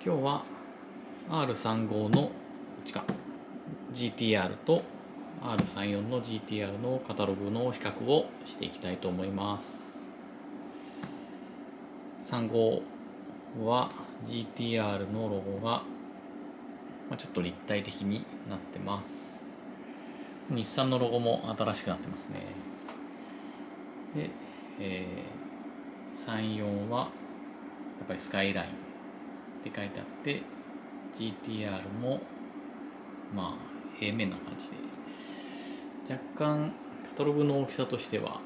今日は R35 のこっちか GTR と R34 の GTR のカタログの比較をしていきたいと思います。35は GTR のロゴがちょっと立体的になってます。日産のロゴも新しくなってますね。で、34はやっぱりスカイラインって書いてあって、 GTR も平面な感じで、若干カタログの大きさとしては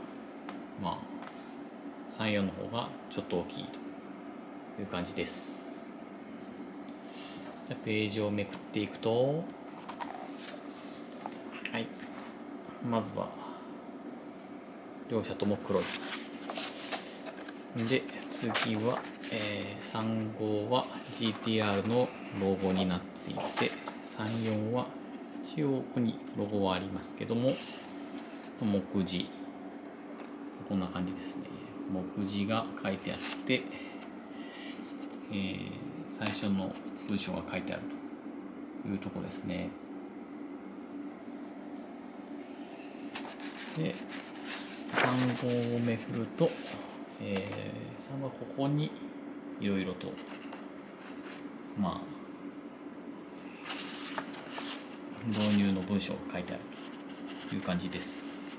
34の方がちょっと大きいという感じです。じゃあページをめくっていくと、はい、まずは両者とも黒いで、次は、35は GTR のロゴになっていて、34は一応ここにロゴはありますけども、目次こんな感じですね。目次が書いてあって、最初の文章が書いてあるというところですね。で、35をめくると、3はここにいろいろと導入の文章が書いてあるという感じです。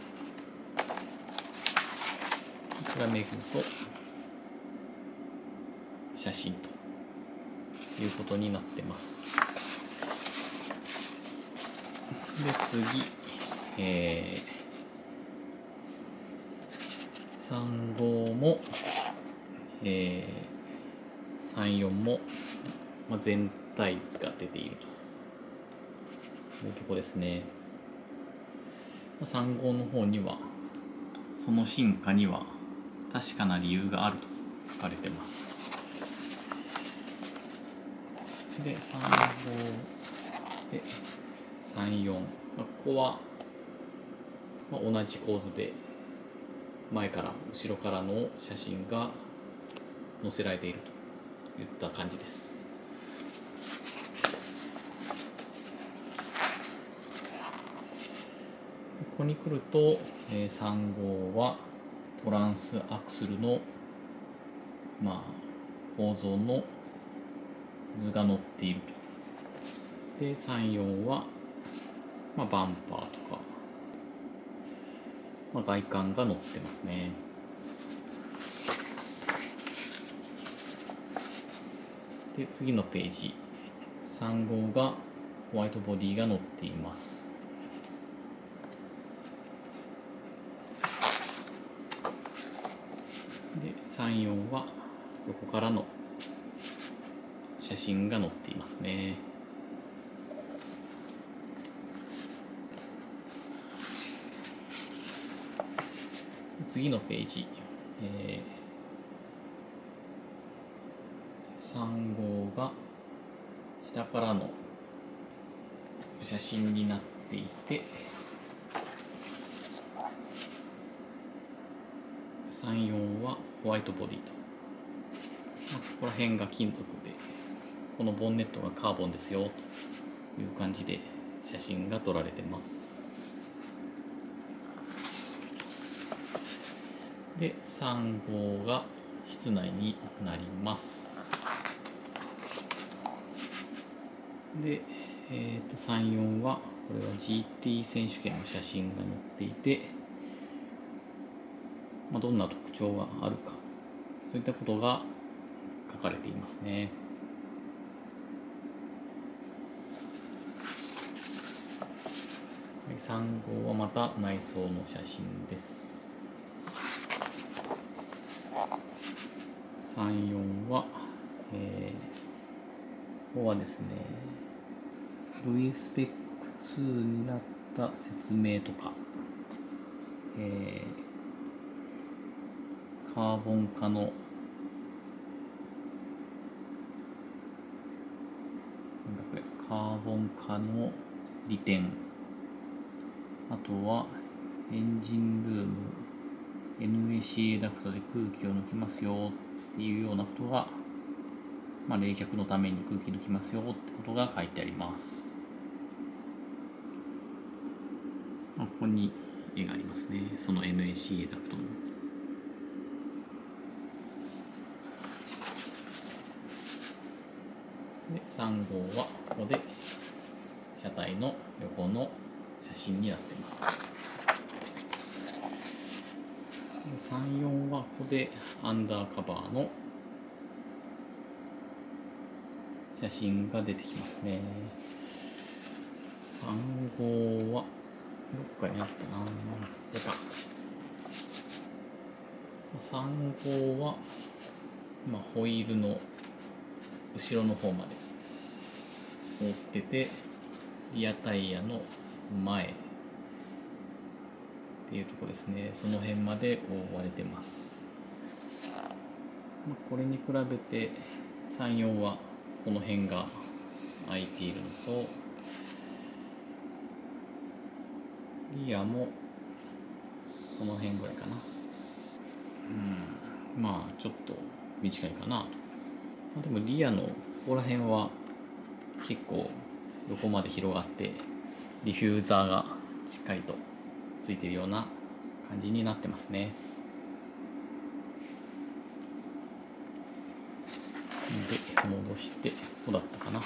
これをめくると写真ということになってます。で、次、35も、34も、全体図が出ているというところですね。35の方にはその進化には確かな理由があると書かれてます。で、35で34、ここは同じ構図で前から後ろからの写真が載せられているといった感じです。ここに来ると、35はトランスアクスルの構造の図が載っていると。で、34はバンパーとか、外観が載ってますね。で、次のページ、35がホワイトボディが載っています。で、34は横からの写真が載っていますね。次のページ、35が下からの写真になっていて、34はホワイトボディと、ここら辺が金属で、このボンネットがカーボンですよという感じで写真が撮られてます。で、35が室内になります。で、34はこれは GT 選手権の写真が載っていて、どんな特徴があるか、そういったことが書かれていますね。35はまた内装の写真です。34は、ここはですね、V スペック2になった説明とか、カーボン化のカーボン化の利点、あとはエンジンルーム NACA ダクトで空気を抜きますよっていうようなことが冷却のために空気抜きますよってことが書いてあります。ここに絵がありますね。その NACA ダクトの。で3号はここで車体の横の写真になっています。3、4はここでアンダーカバーの写真が出てきますね。3号はどっかにあったな。これか。3号は、ホイールの後ろの方まで覆ってて、リアタイヤの前っていうところですね。その辺まで覆われてます。これに比べて3、4はこの辺が開いているのと、リアもこの辺ぐらいかな。ちょっと短いかなと。でもリアのここら辺は結構横まで広がって、ディフューザーがしっかりとついているような感じになってますね。で戻してこうだったかな。で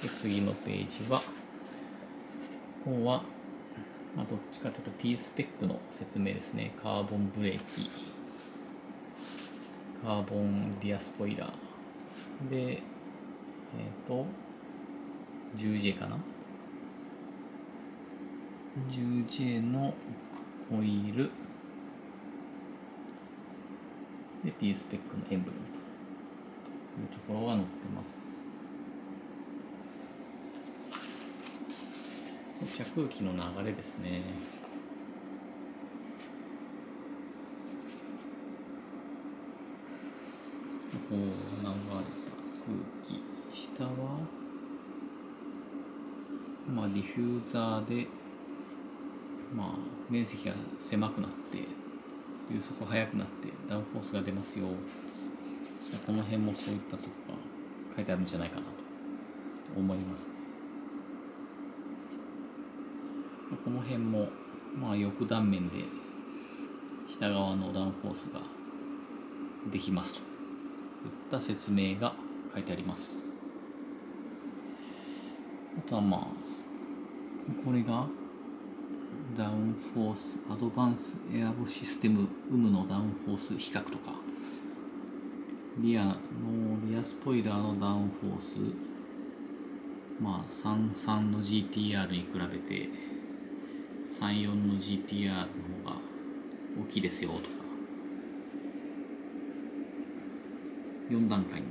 次のページは、ここはどっちかというと T スペックの説明ですね。カーボンブレーキ、カーボンリアスポイラーで、10J かな、 10J のホイールで T スペックのエンブレムというところが載ってます。着空気の流れですね。こう流れた空気、下はディフューザーで面積が狭くなって流速速くなってダウンフォースが出ますよ。この辺もそういったとこが書いてあるんじゃないかなと思いますね。この辺も翼断面で下側のダウンフォースができますといった説明が書いてあります。あとはこれがダウンフォースアドバンスエアロシステム有無のダウンフォース比較とか、リアスポイラーのダウンフォース、33の GTR に比べて34の GTR の方が大きいですよとか、4段階に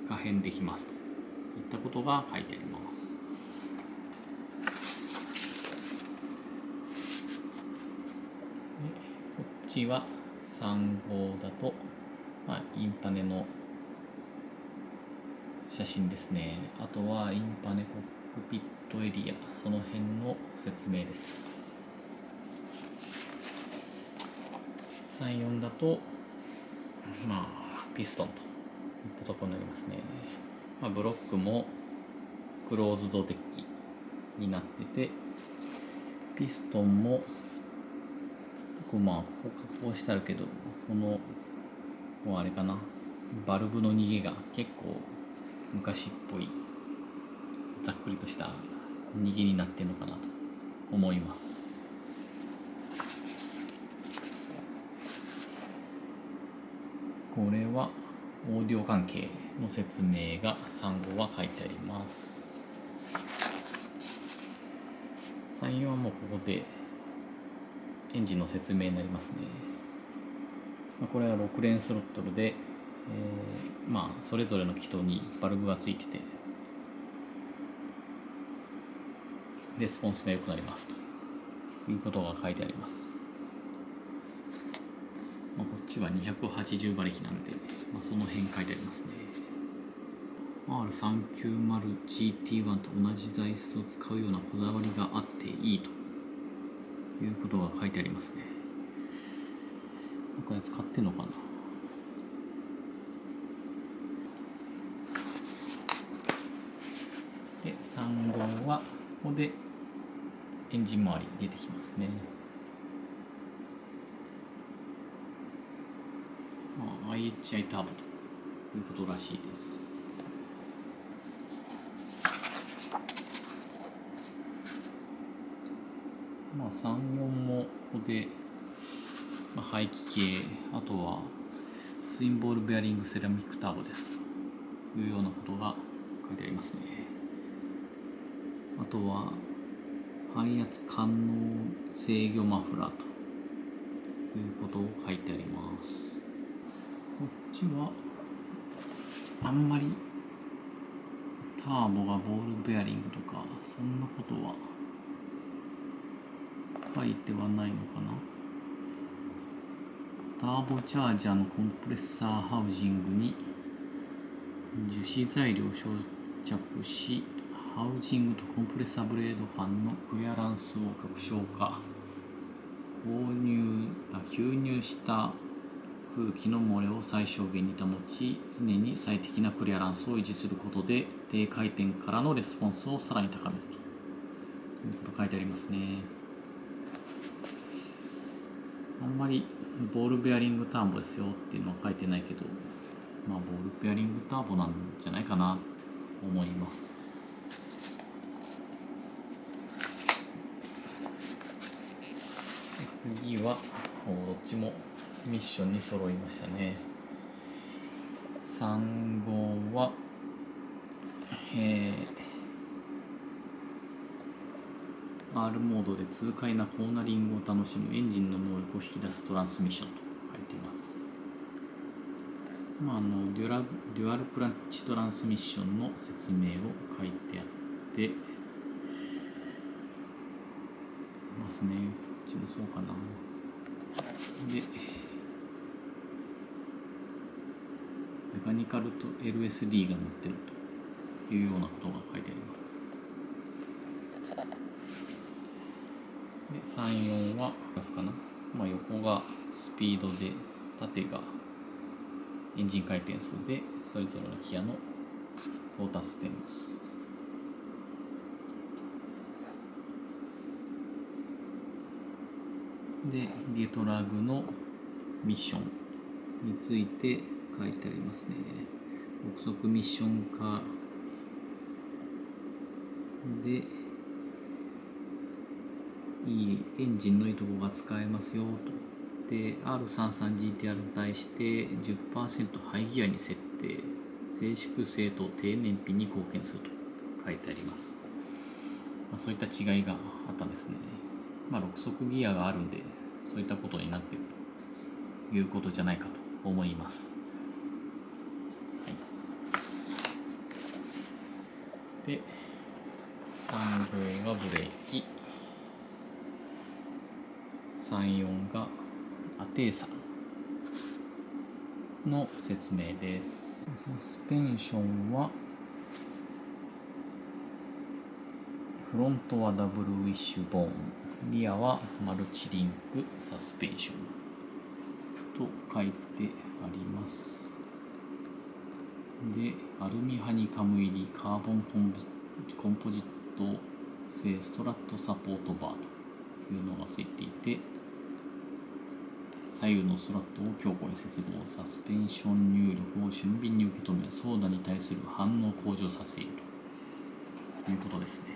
可変できますといったことが書いてあります。こっちは3号だと、インパネの写真ですね。あとはインパネコックピットエリア、その辺の説明です。3、4だとピストンといったところになりますね。ブロックもクローズドデッキになってて、ピストンもここ加工してあるけど、もうあれかな、バルブの逃げが結構昔っぽいざっくりとした逃げになっているのかなと思います。これはオーディオ関係の説明が3号は書いてあります。3、4はもうここでエンジンの説明になりますね。これは6連スロットルで、それぞれの気筒にバルブがついててレスポンスが良くなりますということが書いてあります。こっちは280馬力なんで、その辺書いてありますね。R390GT1 と同じ材質を使うようなこだわりがあっていいということが書いてありますね。これ使ってんのかな。3号はここでエンジン周り出てきますね。IHI ターボということらしいです。34もここで、排気系、あとはツインボールベアリングセラミックターボですというようなことが書いてありますね。あとは排圧感能制御マフラーということを書いてあります。こっちはあんまりターボがボールベアリングとかそんなことは書いてはないのかな。ターボチャージャーのコンプレッサーハウジングに樹脂材料を装着し、ハウジングとコンプレッサーブレード間のクリアランスを極小化。吸入した空気の漏れを最小限に保ち、常に最適なクリアランスを維持することで低回転からのレスポンスをさらに高めるということ書いてありますね。あんまりボールベアリングターボですよっていうのは書いてないけど、ボールベアリングターボなんじゃないかなと思います。次はどっちもミッションに揃いましたね。3号は、R モードで痛快なコーナリングを楽しむエンジンの能力を引き出すトランスミッションと書いています。デュアルクラッチトランスミッションの説明を書いてあってますね。こっちもそうかな。で、メカニカルと LSD が載ってるというようなことが書いてあります。で、3、4はかな。横がスピードで、縦がエンジン回転数で、それぞれのギアの到達点。で、ゲトラグのミッションについて書いてありますね。6速ミッション化で、いいエンジンのいいとこが使えますよと。で、R33GTR に対して 10% ハイギアに設定、静粛性と低燃費に貢献すると書いてあります。そういった違いがあったんですね。6速ギアがあるんで、そういったことになっているということじゃないかと思います。はい、で、3号がブレーキ、3、4がアテーサの説明です。サスペンションはフロントはダブルウィッシュボーン、リアはマルチリンクサスペンションと書いてあります。で、アルミハニカム入りカーボンコンポジット製ストラットサポートバーというのがついていて、左右のストラットを強固に接合、サスペンション入力を俊敏に受け止め、操舵に対する反応を向上させているということですね。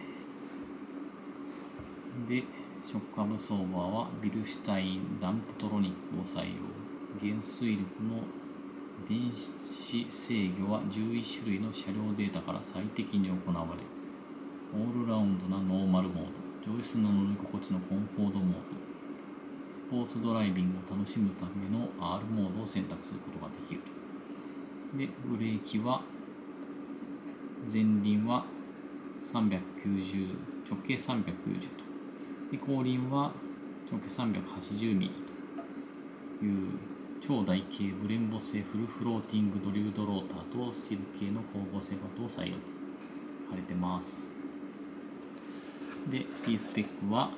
で、ショックアブソーバーはビルシュタインダンプトロニックを採用。減衰力の電子制御は11種類の車両データから最適に行われ、オールラウンドなノーマルモード、上質な乗り心地のコンフォートモード、スポーツドライビングを楽しむための R モードを選択することができる。で、ブレーキは前輪は390、直径390と。で、後輪は直径380ミリという超大径ブレンボ製フルフローティングドリュードローターとスチール系の光合成パッドを採用されてます。で、T スペックは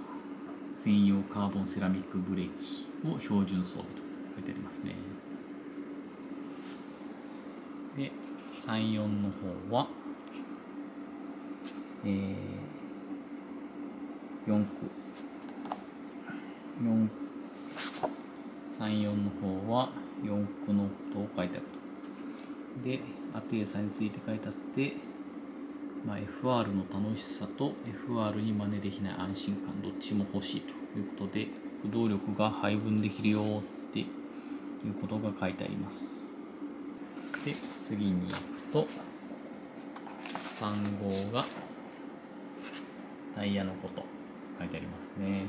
専用カーボンセラミックブレーキを標準装備と書いてありますね。で、34の方は、4区34の方は4区のことを書いてあると。で、アテーサについて書いてあって、FR の楽しさと FR に真似できない安心感、どっちも欲しいということで、駆動力が配分できるよっていうことが書いてあります。で、次に行くと、3号がタイヤのこと書いてありますね。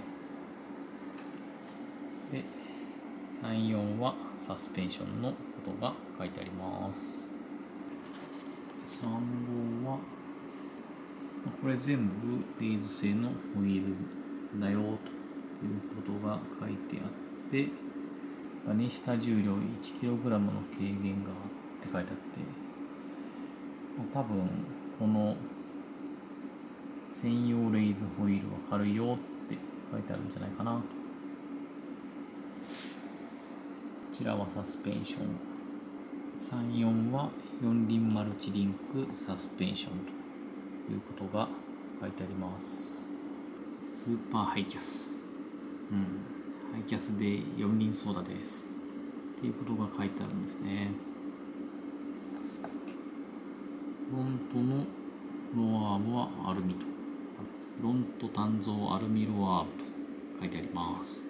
で、34はサスペンションのことが書いてあります。3号はこれ全部ベイズ製のホイールだよということが書いてあって、荷下重量 1kg の軽減がって書いてあって、多分この専用レイズホイールは軽いよって書いてあるんじゃないかなと。こちらはサスペンション。34は4輪マルチリンクサスペンションということが書いてあります。スーパーハイキャス。ハイキャスで4輪ソーダです。っていうことが書いてあるんですね。フロントのロアームはアルミと。フロント単造アルミロアームと書いてあります。